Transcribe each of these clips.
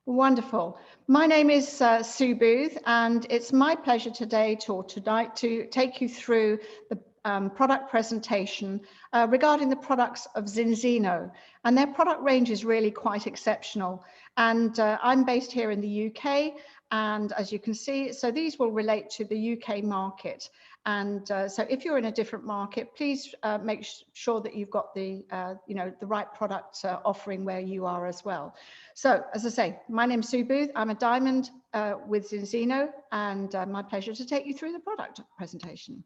Wonderful. My name is Sue Booth, and it's my pleasure tonight to take you through the product presentation regarding the products of Zinzino. And their product range is really quite exceptional. And I'm based here in the UK, and as you can see, so these will relate to the UK market. And so if you're in a different market, please make sure that you've got the right product offering where you are as well. So as I say, my name's Sue Booth. I'm a diamond with Zinzino, and my pleasure to take you through the product presentation.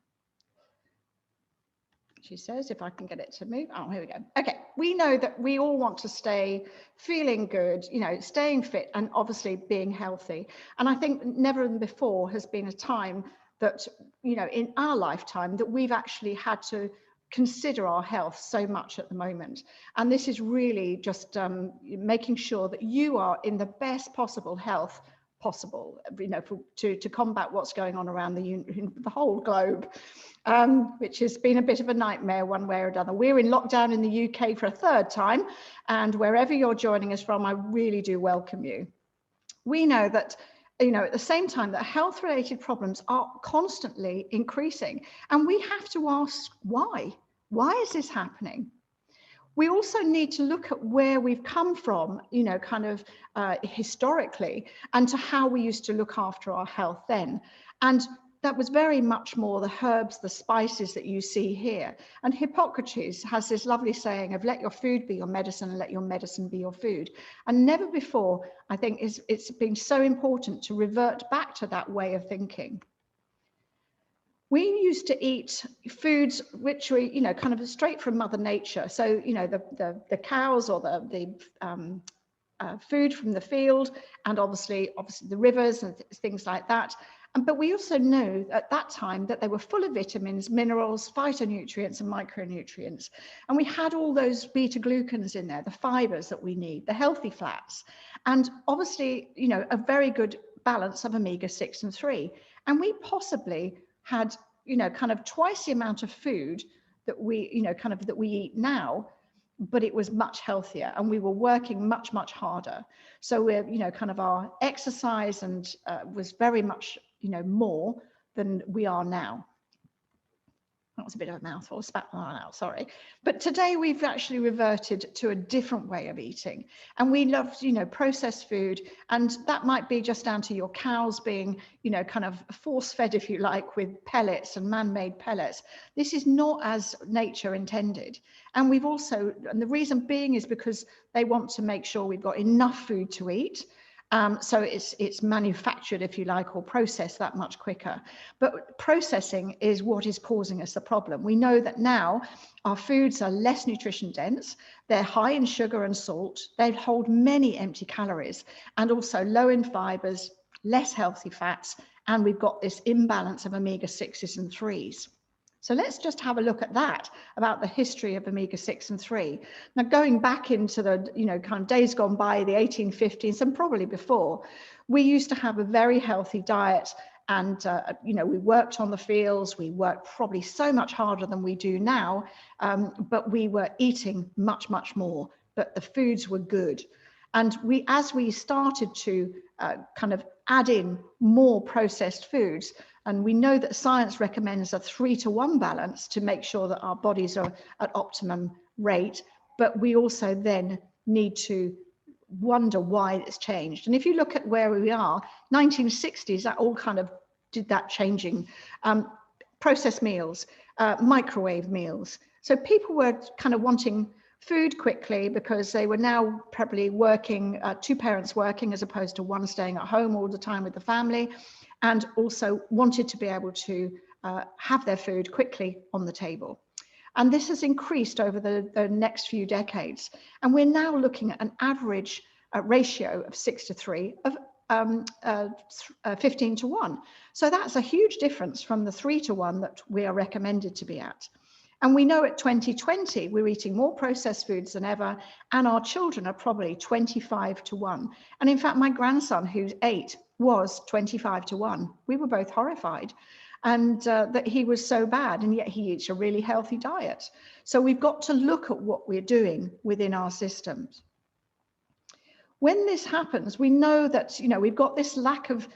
She says, if I can get it to move. Oh, here we go. Okay, we know that we all want to stay feeling good, staying fit and obviously being healthy. And I think never before has been a time that, in our lifetime that we've actually had to consider our health so much at the moment. And this is really just making sure that you are in the best possible health possible, to combat what's going on around the whole globe, which has been a bit of a nightmare one way or another. We're in lockdown in the UK for a third time, and wherever you're joining us from, I really do welcome you. We know that at the same time that health-related problems are constantly increasing, and we have to ask why. Why is this happening? We also need to look at where we've come from, historically, and to how we used to look after our health then. And that was very much more the herbs, the spices that you see here. And Hippocrates has this lovely saying of let your food be your medicine and let your medicine be your food. And never before, I think, it's been so important to revert back to that way of thinking. We used to eat foods which were, kind of straight from Mother Nature. So, the cows or the food from the field, and obviously the rivers and things like that. But we also know at that time that they were full of vitamins, minerals, phytonutrients and micronutrients. And we had all those beta glucans in there, the fibers that we need, the healthy fats, and obviously, a very good balance of omega-6 and 3. And we possibly had, kind of twice the amount of food that we, that we eat now, but it was much healthier and we were working much, much harder. So we're, kind of our exercise and was very much, more than we are now. That was a bit of a mouthful, spat that out, sorry. But today we've actually reverted to a different way of eating. And we love, processed food. And that might be just down to your cows being, kind of force-fed, if you like, with pellets and man-made pellets. This is not as nature intended. And we've also, and the reason being is because they want to make sure we've got enough food to eat. So it's manufactured, if you like, or processed that much quicker. But processing is what is causing us the problem. We know that now our foods are less nutrition dense, they're high in sugar and salt, they hold many empty calories, and also low in fibers, less healthy fats, and we've got this imbalance of omega-6s and 3s. So let's just have a look at that, about the history of omega-6 and 3. Now, going back into the, kind of days gone by, the 1850s and probably before, we used to have a very healthy diet. And, we worked on the fields, we worked probably so much harder than we do now, but we were eating much, much more, but the foods were good. And as we started to kind of add in more processed foods, and we know that science recommends a 3-to-1 balance to make sure that our bodies are at optimum rate, but we also then need to wonder why it's changed. And if you look at where we are, 1960s, that all kind of did that changing. Processed meals, microwave meals. So people were kind of wanting food quickly because they were now probably working, two parents working as opposed to one staying at home all the time with the family, and also wanted to be able to have their food quickly on the table. And this has increased over the next few decades. And we're now looking at an average ratio of 6-to-3 of 15-to-1. So that's a huge difference from the 3-to-1 that we are recommended to be at. And we know at 2020, we're eating more processed foods than ever, and our children are probably 25-to-1. And in fact, my grandson, who's 8, was 25-to-1. We were both horrified, and that he was so bad, and yet he eats a really healthy diet. So we've got to look at what we're doing within our systems. When this happens, we know that, we've got this lack of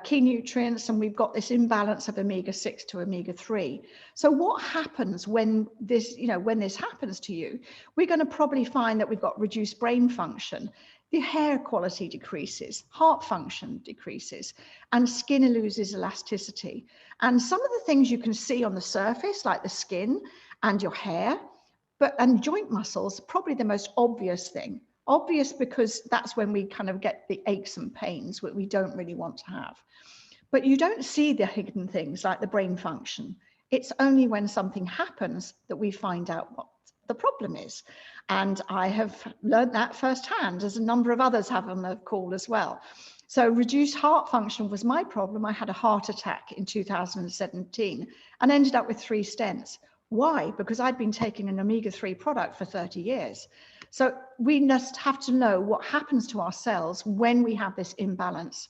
key nutrients, and we've got this imbalance of omega-6 to omega-3. So what happens when this, when this happens to you? We're going to probably find that we've got reduced brain function, the hair quality decreases, heart function decreases, and skin loses elasticity. And some of the things you can see on the surface, like the skin and your hair, and joint muscles, probably the most obvious thing. Obvious because that's when we kind of get the aches and pains, what we don't really want to have. But you don't see the hidden things like the brain function. It's only when something happens that we find out what the problem is. And I have learned that firsthand, as a number of others have on the call as well. So reduced heart function was my problem. I had a heart attack in 2017 and ended up with 3 stents. Why? Because I'd been taking an omega-3 product for 30 years. So we just have to know what happens to our cells when we have this imbalance.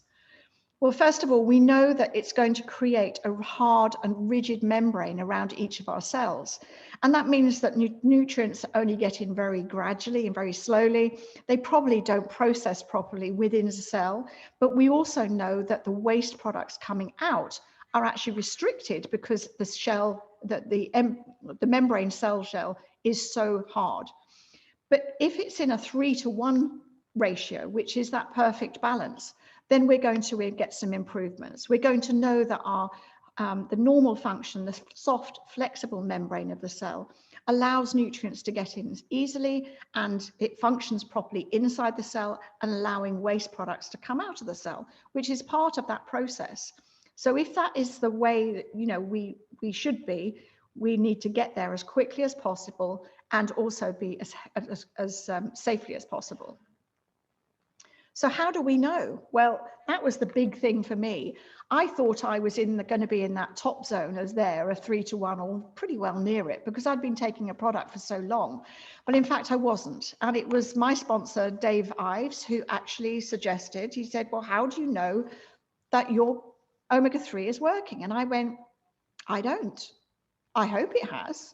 Well, first of all, we know that it's going to create a hard and rigid membrane around each of our cells. And that means that nutrients only get in very gradually and very slowly. They probably don't process properly within the cell. But we also know that the waste products coming out are actually restricted because the shell, the membrane cell shell is so hard. But if it's in a 3-to-1 ratio, which is that perfect balance, then we're going to get some improvements. We're going to know that our the normal function, the soft, flexible membrane of the cell, allows nutrients to get in easily, and it functions properly inside the cell and allowing waste products to come out of the cell, which is part of that process. So if that is the way that we should be, we need to get there as quickly as possible and also be as safely as possible. So how do we know? Well, that was the big thing for me. I thought I was going to be in that top zone as there, a 3-to-1 or pretty well near it, because I'd been taking a product for so long. But in fact, I wasn't. And it was my sponsor, Dave Ives, who actually suggested, he said, well, how do you know that your omega-3 is working? And I went, I don't. I hope it has.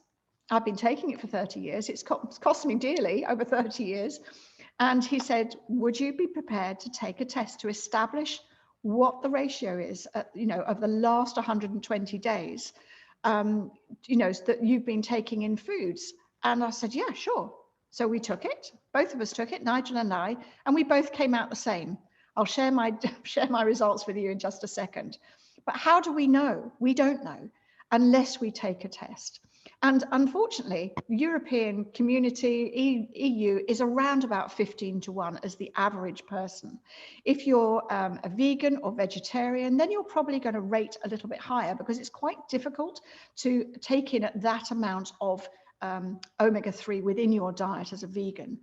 I've been taking it for 30 years. It's cost me dearly over 30 years. And he said, would you be prepared to take a test to establish what the ratio is, of the last 120 days, that you've been taking in foods? And I said, yeah, sure. So we took it. Both of us took it, Nigel and I, and we both came out the same. I'll share my results with you in just a second. But how do we know? We don't know unless we take a test. And unfortunately, the European community, EU, is around about 15-to-1 as the average person. If you're a vegan or vegetarian, then you're probably going to rate a little bit higher, because it's quite difficult to take in that amount of omega-3 within your diet as a vegan.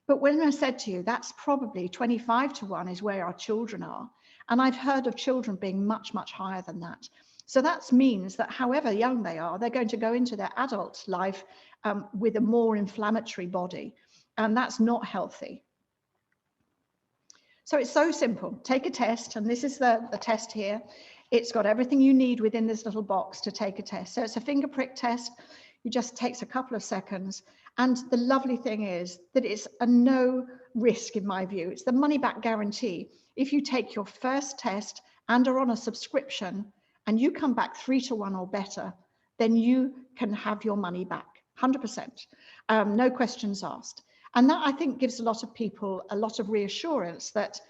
But when I said to you, that's probably 25-to-1 is where our children are. And I've heard of children being much, much higher than that. So that means that however young they are, they're going to go into their adult life with a more inflammatory body. And that's not healthy. So it's so simple. Take a test. And this is the test here. It's got everything you need within this little box to take a test. So it's a finger prick test. It just takes a couple of seconds. And the lovely thing is that it's a no risk, in my view. It's the money back guarantee. If you take your first test and are on a subscription, and you come back 3-to-1 or better, then you can have your money back, 100%, no questions asked. And that, I think, gives a lot of people a lot of reassurance that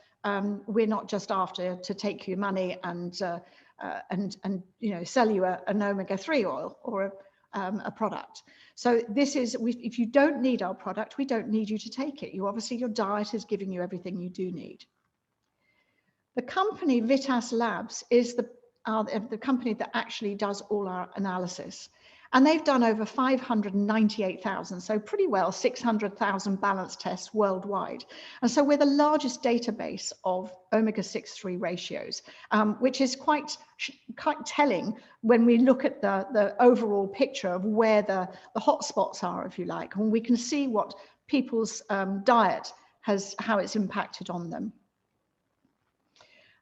we're not just after to take your money and sell you an omega-3 oil or a product. So this is, if you don't need our product, we don't need you to take it. Obviously, your diet is giving you everything you do need. The company Vitas Labs is the company that actually does all our analysis. And they've done over 598,000, so pretty well 600,000 balance tests worldwide. And so we're the largest database of omega-6-3 ratios, which is quite telling when we look at the overall picture of where the hot spots are, if you like, and we can see what people's diet how it's impacted on them.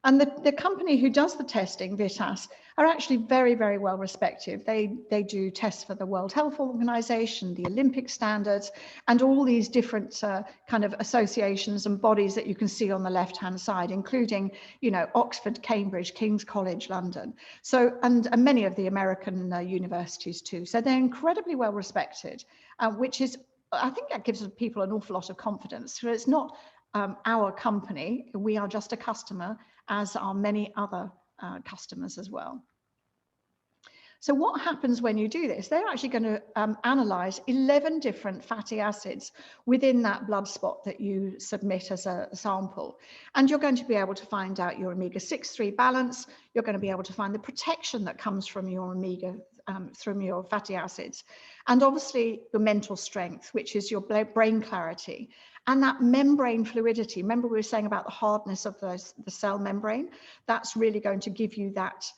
And the company who does the testing, Vitas, are actually very, very well respected. They do tests for the World Health Organization, the Olympic standards, and all these different kind of associations and bodies that you can see on the left-hand side, including, you know, Oxford, Cambridge, King's College, London. So, and many of the American universities too. So they're incredibly well respected, which is, I think that gives people an awful lot of confidence. So it's not our company, we are just a customer, as are many other customers as well. So what happens when you do this? They're actually going to analyze 11 different fatty acids within that blood spot that you submit as a sample. And you're going to be able to find out your omega-6-3 balance. You're going to be able to find the protection that comes from your from your fatty acids. And obviously your mental strength, which is your brain clarity. And that membrane fluidity. Remember we were saying about the hardness of the cell membrane? That's really going to give you that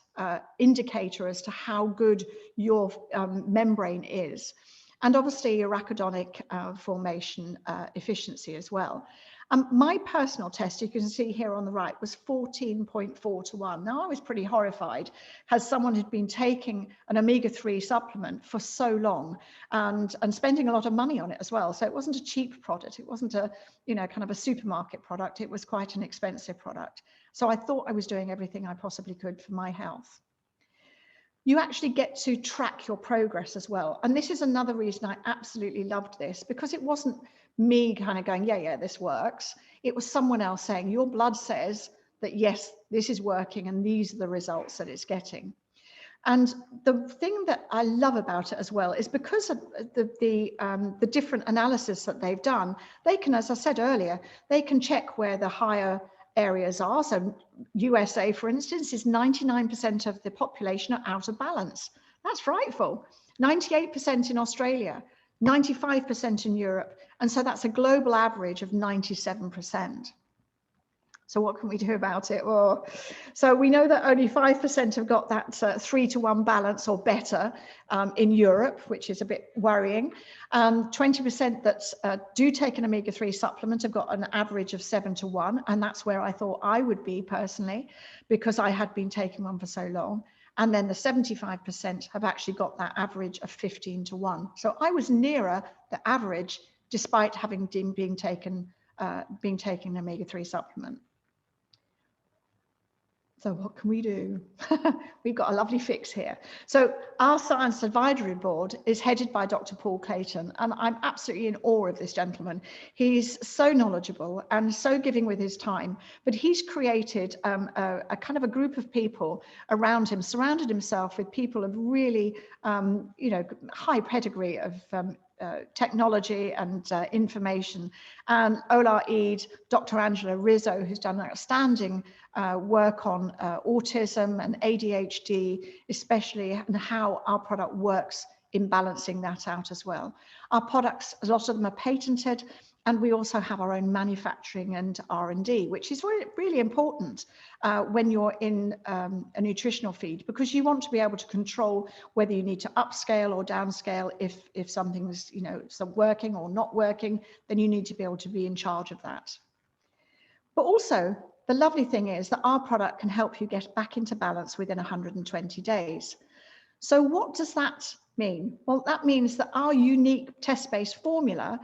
indicator as to how good your membrane is. And obviously your arachidonic formation efficiency as well. My personal test, you can see here on the right, was 14.4 to 1. Now I was pretty horrified as someone had been taking an omega-3 supplement for so long and spending a lot of money on it as well. So it wasn't a cheap product. It wasn't a, you know, kind of a supermarket product. It was quite an expensive product. So I thought I was doing everything I possibly could for my health. You actually get to track your progress as well. And this is another reason I absolutely loved this, because it wasn't me kind of going, yeah, this works. It was someone else saying, your blood says that, yes, this is working and these are the results that it's getting. And the thing that I love about it as well is because of the different analysis that they've done, they can, as I said earlier, they can check where the higher areas are. So USA, for instance, is 99% of the population are out of balance. That's frightful. 98% in Australia, 95% in Europe. And so that's a global average of 97%. So what can we do about it? Well, so we know that only 5% have got that 3-to-1 balance or better in Europe, which is a bit worrying. 20% that do take an omega-3 supplement have got an average of 7-to-1. And that's where I thought I would be personally, because I had been taking one for so long. And then the 75% have actually got that average of 15-to-1. So I was nearer the average despite having been taking an omega-3 supplement. So what can we do? We've got a lovely fix here. So our Science Advisory Board is headed by Dr. Paul Clayton, and I'm absolutely in awe of this gentleman. He's so knowledgeable and so giving with his time, but he's created a kind of a group of people around him, surrounded himself with people of really, you know, high pedigree of technology and information. And Ola Eid, Dr. Angela Rizzo, who's done outstanding work on autism and ADHD, especially, and how our product works in balancing that out as well. Our products, a lot of them are patented, and we also have our own manufacturing and R&D, which is really, really important when you're in a nutritional feed, because you want to be able to control whether you need to upscale or downscale. If something's, you know, working or not working, then you need to be able to be in charge of that. But also, the lovely thing is that our product can help you get back into balance within 120 days. So what does that mean? Well, that means that our unique test-based formula,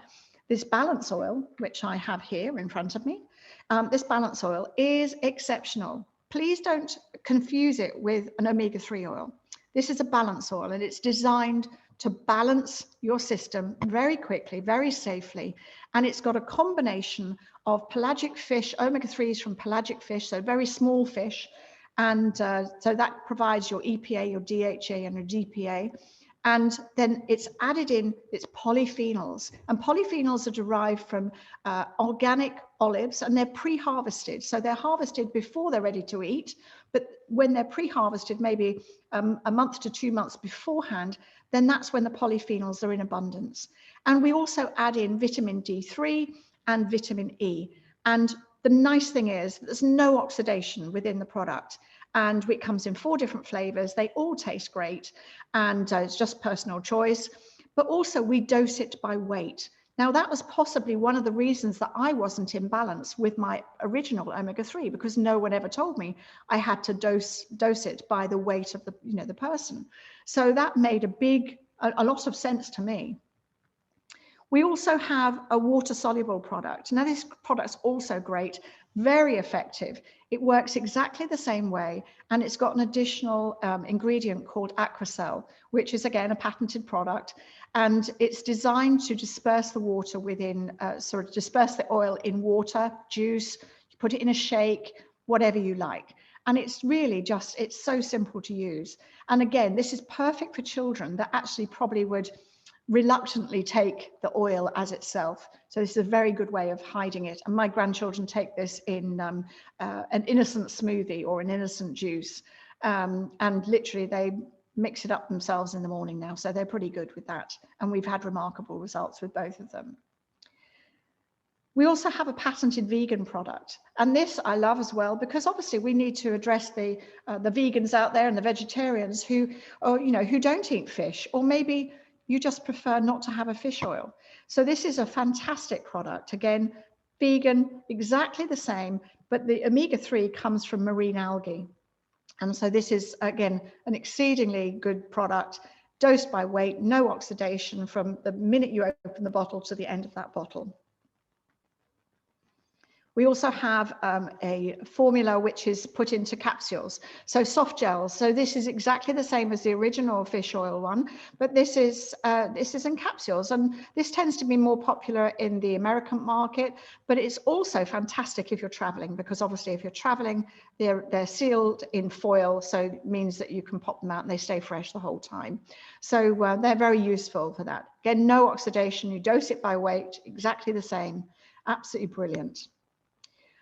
this balance oil, which I have here in front of me, this balance oil is exceptional. Please don't confuse it with an omega-3 oil. This is a balance oil, and it's designed to balance your system very quickly, very safely. And it's got a combination of pelagic fish, omega-3s from pelagic fish, so very small fish. And so that provides your EPA, your DHA, and your GPA. And then it's added in its polyphenols, and polyphenols are derived from organic olives, and they're pre-harvested. So they're harvested before they're ready to eat, but when they're pre-harvested, maybe a month to 2 months beforehand, then that's when the polyphenols are in abundance. And we also add in vitamin D3 and vitamin E. And the nice thing is there's no oxidation within the product. And it comes in 4 different flavors. They all taste great, and it's just personal choice. But also we dose it by weight. Now, that was possibly one of the reasons that I wasn't in balance with my original omega-3, because no one ever told me I had to dose it by the weight of the person. So that made a lot of sense to me. We also have a water-soluble product. Now, this product's also great, very effective. It works exactly the same way, and it's got an additional ingredient called Aquacel, which is, again, a patented product, and it's designed to disperse the water disperse the oil in water, juice, you put it in a shake, whatever you like. And it's really it's so simple to use. And again, this is perfect for children that actually probably would reluctantly take the oil as itself. So this is a very good way of hiding it. And my grandchildren take this in an innocent smoothie or an innocent juice. And literally they mix it up themselves in the morning now. So they're pretty good with that. And we've had remarkable results with both of them. We also have a patented vegan product. And this I love as well, because obviously we need to address the vegans out there and the vegetarians who don't eat fish, or maybe you just prefer not to have a fish oil. So this is a fantastic product. Again, vegan, exactly the same, but the omega-3 comes from marine algae. And so this is, again, an exceedingly good product, dosed by weight, no oxidation from the minute you open the bottle to the end of that bottle. We also have a formula which is put into capsules, so soft gels. So this is exactly the same as the original fish oil one, but this is in capsules, and this tends to be more popular in the American market. But it's also fantastic if you're traveling, because obviously if you're traveling, they're sealed in foil, so it means that you can pop them out and they stay fresh the whole time. So they're very useful for that. Again, no oxidation. You dose it by weight, exactly the same. Absolutely brilliant.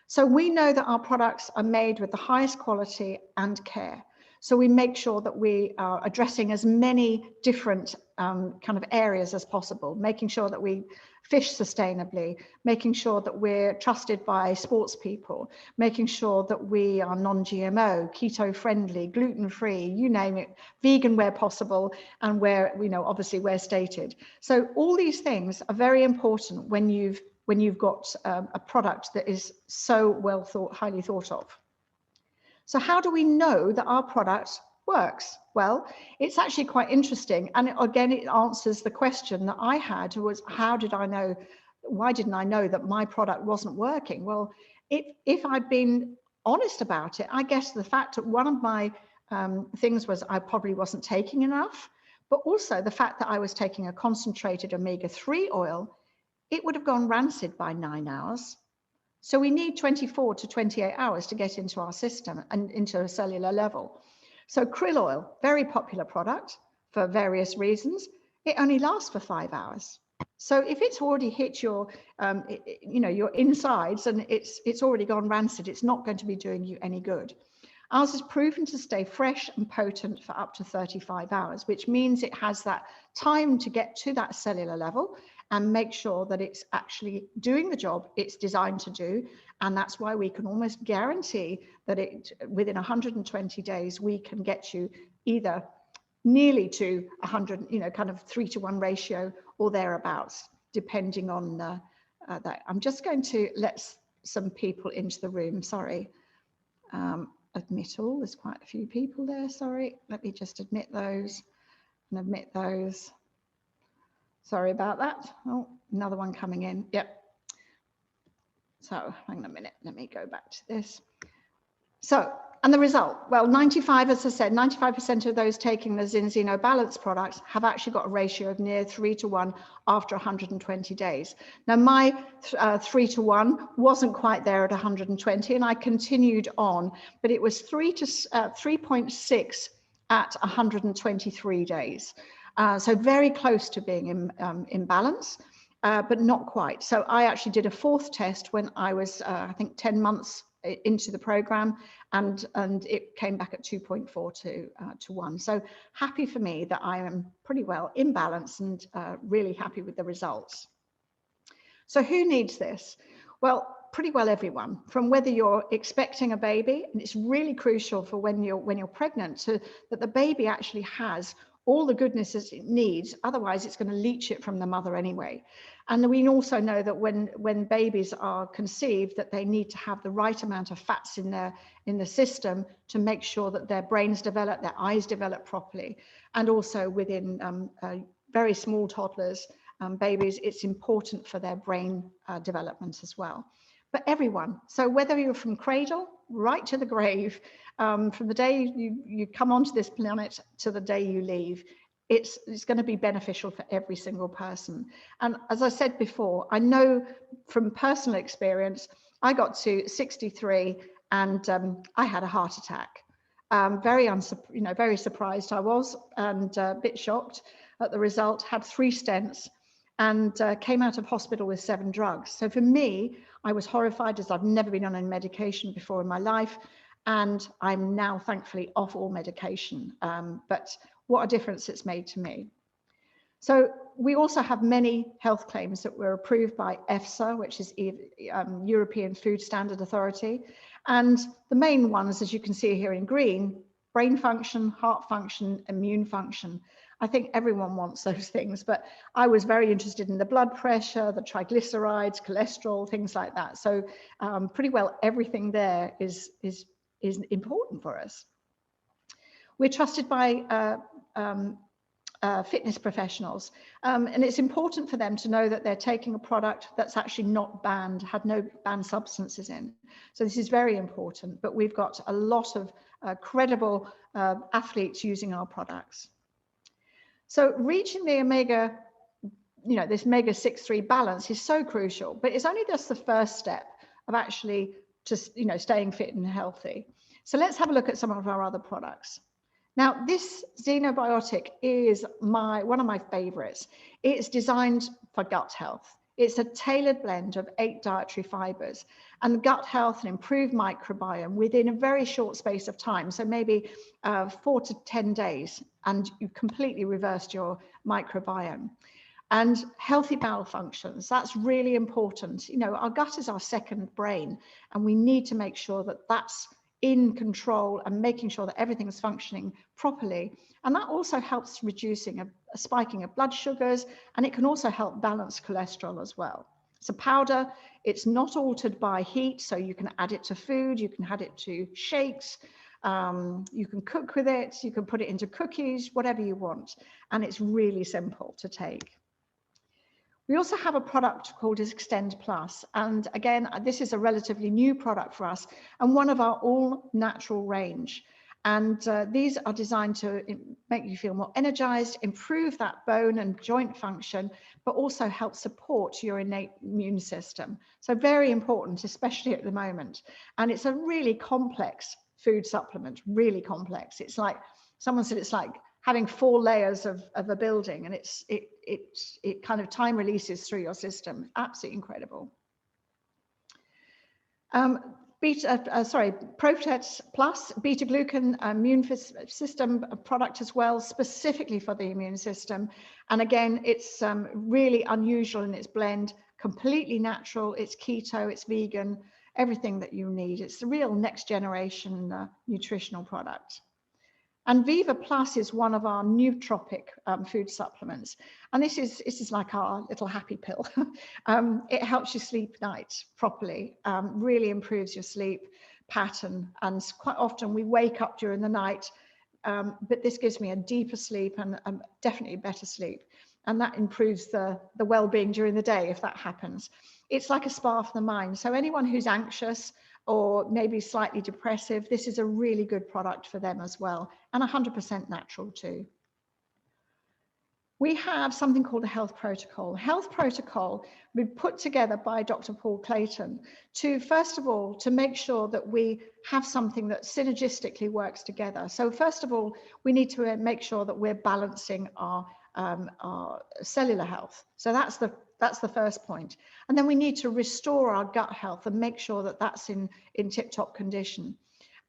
So we know that our products are made with the highest quality and care. So we make sure that we are addressing as many different kind of areas as possible, making sure that we fish sustainably, making sure that we're trusted by sports people, making sure that we are non-GMO, keto friendly, gluten-free, you name it, vegan where possible, and where, obviously where stated. So all these things are very important when you've got a product that is so highly thought of. So how do we know that our product works? Well, it's actually quite interesting. And again, it answers the question that I had, was why didn't I know that my product wasn't working? Well, if I'd been honest about it, I guess the fact that one of my things was I probably wasn't taking enough, but also the fact that I was taking a concentrated omega-3 oil, it would have gone rancid by 9 hours. So we need 24 to 28 hours to get into our system and into a cellular level. So krill oil, very popular product for various reasons. It only lasts for 5 hours. So if it's already hit your insides and it's already gone rancid, it's not going to be doing you any good. Ours is proven to stay fresh and potent for up to 35 hours, which means it has that time to get to that cellular level and make sure that it's actually doing the job it's designed to do. And that's why we can almost guarantee that within 120 days, we can get you either nearly to 100, kind of 3-to-1 ratio or thereabouts, depending on that. I'm just going to let some people into the room, sorry. Admit all, there's quite a few people there, sorry. Let me just admit those and admit those. Sorry about that. Oh, another one coming in. Yep. So hang on a minute. Let me go back to this. So, and the result, well, 95, as I said, 95% of those taking the Zinzino Balance products have actually got a ratio of near 3-to-1 after 120 days. Now, my 3-to-1 wasn't quite there at 120, and I continued on, but it was 3.6 at 123 days. So very close to being in balance, but not quite. So I actually did a fourth test when I was, I think, 10 months into the program, and it came back at 2.4 to 1. So happy for me that I am pretty well in balance, and really happy with the results. So who needs this? Well, pretty well everyone, from whether you're expecting a baby, and it's really crucial for when you're pregnant that the baby actually has all the goodness as it needs, otherwise it's going to leach it from the mother anyway. And we also know that when babies are conceived, that they need to have the right amount of fats in the system to make sure that their brains develop, their eyes develop properly. And also within very small toddlers, babies, it's important for their brain development as well. But everyone, so whether you're from cradle right to the grave, from the day you come onto this planet to the day you leave, it's going to be beneficial for every single person. And as I said before, I know from personal experience, I got to 63 and I had a heart attack. Very surprised I was, and a bit shocked at the result. Had 3 stents and came out of hospital with 7 drugs. So for me, I was horrified, as I've never been on any medication before in my life. And I'm now thankfully off all medication. But what a difference it's made to me. So we also have many health claims that were approved by EFSA, which is European Food Standard Authority. And the main ones, as you can see here in green, brain function, heart function, immune function. I think everyone wants those things, but I was very interested in the blood pressure, the triglycerides, cholesterol, things like that. So pretty well everything there is important for us. We're trusted by fitness professionals, and it's important for them to know that they're taking a product that's actually not banned, had no banned substances in. So this is very important, but we've got a lot of credible athletes using our products. So reaching the omega, this omega-6-3 balance is so crucial, but it's only just the first step of actually just, staying fit and healthy. So let's have a look at some of our other products. Now, this xenobiotic is one of my favorites. It's designed for gut health. It's a tailored blend of 8 dietary fibers and gut health and improved microbiome within a very short space of time. So maybe 4 to 10 days, and you've completely reversed your microbiome. And healthy bowel functions, that's really important. Our gut is our second brain, and we need to make sure that that's in control and making sure that everything's functioning properly. And that also helps reducing a spiking of blood sugars, and it can also help balance cholesterol as well. It's a powder, it's not altered by heat, so you can add it to food, you can add it to shakes, you can cook with it, you can put it into cookies, whatever you want. And it's really simple to take. We also have a product called Extend Plus. And again, this is a relatively new product for us and one of our all natural range. And these are designed to make you feel more energized, improve that bone and joint function, but also help support your innate immune system. So very important, especially at the moment. And it's a really complex food supplement, really complex. It's like, someone said it's like having 4 layers of a building, and it kind of time releases through your system. Absolutely incredible. Protect Plus, beta glucan immune system product as well, specifically for the immune system. And again, it's really unusual in its blend, completely natural, it's keto, it's vegan, everything that you need. It's the real next generation nutritional product. And Viva Plus is one of our nootropic food supplements. And this is like our little happy pill. It helps you sleep night properly, really improves your sleep pattern. And quite often we wake up during the night, but this gives me a deeper sleep and definitely better sleep. And that improves the well-being during the day if that happens. It's like a spa for the mind. So anyone who's anxious or maybe slightly depressive, this is a really good product for them as well, and 100% natural too. We have something called a health protocol. Health protocol we put together by Dr. Paul Clayton to, first of all, to make sure that we have something that synergistically works together. So first of all, we need to make sure that we're balancing our cellular health. So that's the first point. And then we need to restore our gut health and make sure that that's in tip-top condition.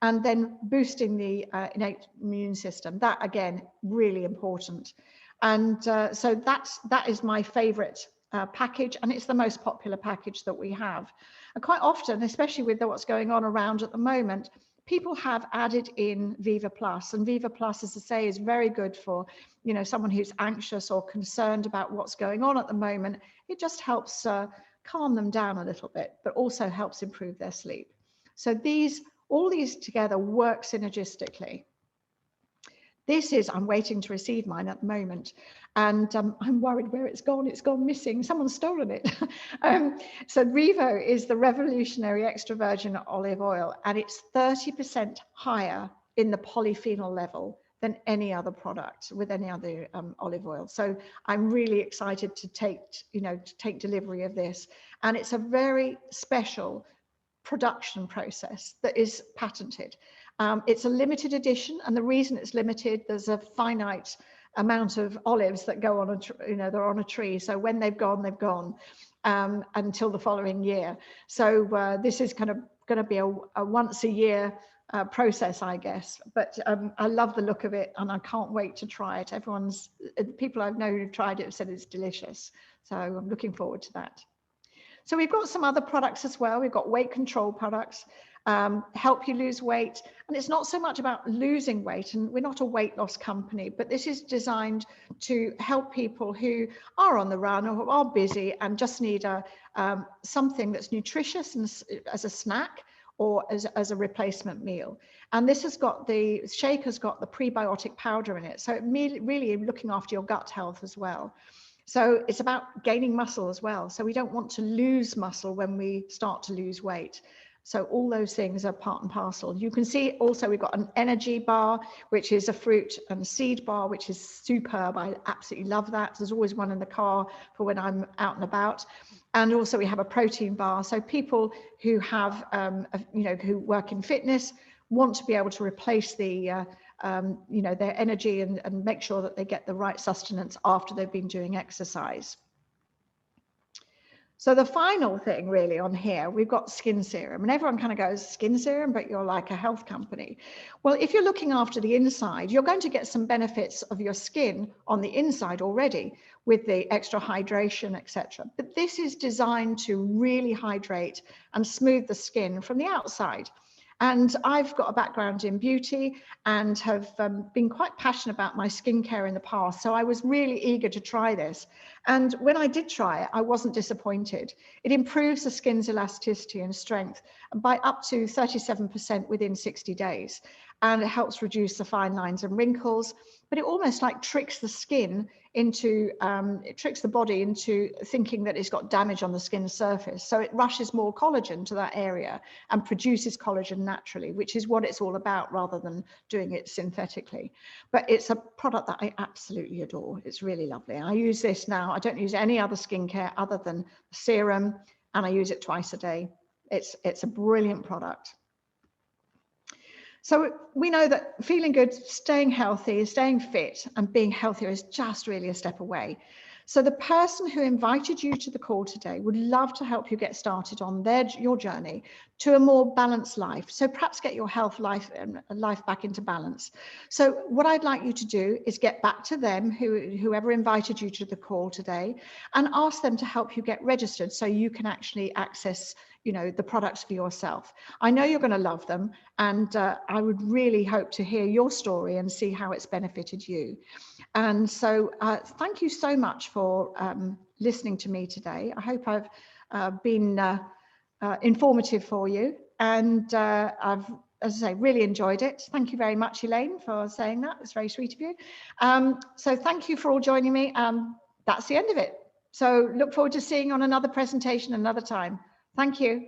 And then boosting the innate immune system. That, again, really important. And so that is my favorite package, and it's the most popular package that we have. And quite often, especially with what's going on around at the moment, people have added in Viva Plus, and Viva Plus, as I say, is very good for, you know, someone who's anxious or concerned about what's going on at the moment. It just helps calm them down a little bit, but also helps improve their sleep. So all these together work synergistically. This is, I'm waiting to receive mine at the moment, and I'm worried where it's gone. It's gone missing. Someone's stolen it. So Revo is the revolutionary extra virgin olive oil, and it's 30% higher in the polyphenol level than any other product with any other olive oil. So I'm really excited to take delivery of this, and it's a very special production process that is patented. It's a limited edition, and the reason it's limited, there's a finite amount of olives that go on they're on a tree. So when they've gone until the following year. So this is kind of going to be a once a year process, I guess. But I love the look of it, and I can't wait to try it. People I've known who've tried it have said it's delicious. So I'm looking forward to that. So we've got some other products as well. We've got weight control products, help you lose weight. And it's not so much about losing weight, and we're not a weight loss company, but this is designed to help people who are on the run or are busy and just need something that's nutritious and as a snack or as a replacement meal. And this the shake has got the prebiotic powder in it. So it really looking after your gut health as well. So it's about gaining muscle as well. So we don't want to lose muscle when we start to lose weight. So all those things are part and parcel. You can see also we've got an energy bar, which is a fruit and seed bar, which is superb. I absolutely love that. There's always one in the car for when I'm out and about. And also we have a protein bar. So people who have, who work in fitness want to be able to replace their energy and make sure that they get the right sustenance after they've been doing exercise. So the final thing really on here, we've got skin serum, and everyone kind of goes, skin serum, but you're like a health company. Well, if you're looking after the inside, you're going to get some benefits of your skin on the inside already with the extra hydration, etc. But this is designed to really hydrate and smooth the skin from the outside. And I've got a background in beauty and have been quite passionate about my skincare in the past. So I was really eager to try this. And when I did try it, I wasn't disappointed. It improves the skin's elasticity and strength by up to 37% within 60 days. And it helps reduce the fine lines and wrinkles, but it almost like tricks the skin into, it tricks the body into thinking that it's got damage on the skin surface. So it rushes more collagen to that area and produces collagen naturally, which is what it's all about rather than doing it synthetically. But it's a product that I absolutely adore. It's really lovely. I use this now. I don't use any other skincare other than serum, and I use it twice a day. It's a brilliant product. So we know that feeling good, staying healthy, staying fit and being healthier is just really a step away. So the person who invited you to the call today would love to help you get started on your journey to a more balanced life. So perhaps get your life back into balance. So what I'd like you to do is get back to them, whoever invited you to the call today, and ask them to help you get registered so you can actually access the products for yourself. I know you're going to love them, and I would really hope to hear your story and see how it's benefited you. And so thank you so much for listening to me today. I hope I've been informative for you, and I've, as I say, really enjoyed it. Thank you very much, Elaine, for saying that. It's very sweet of you. So thank you for all joining me. That's the end of it. So look forward to seeing you on another presentation another time. Thank you.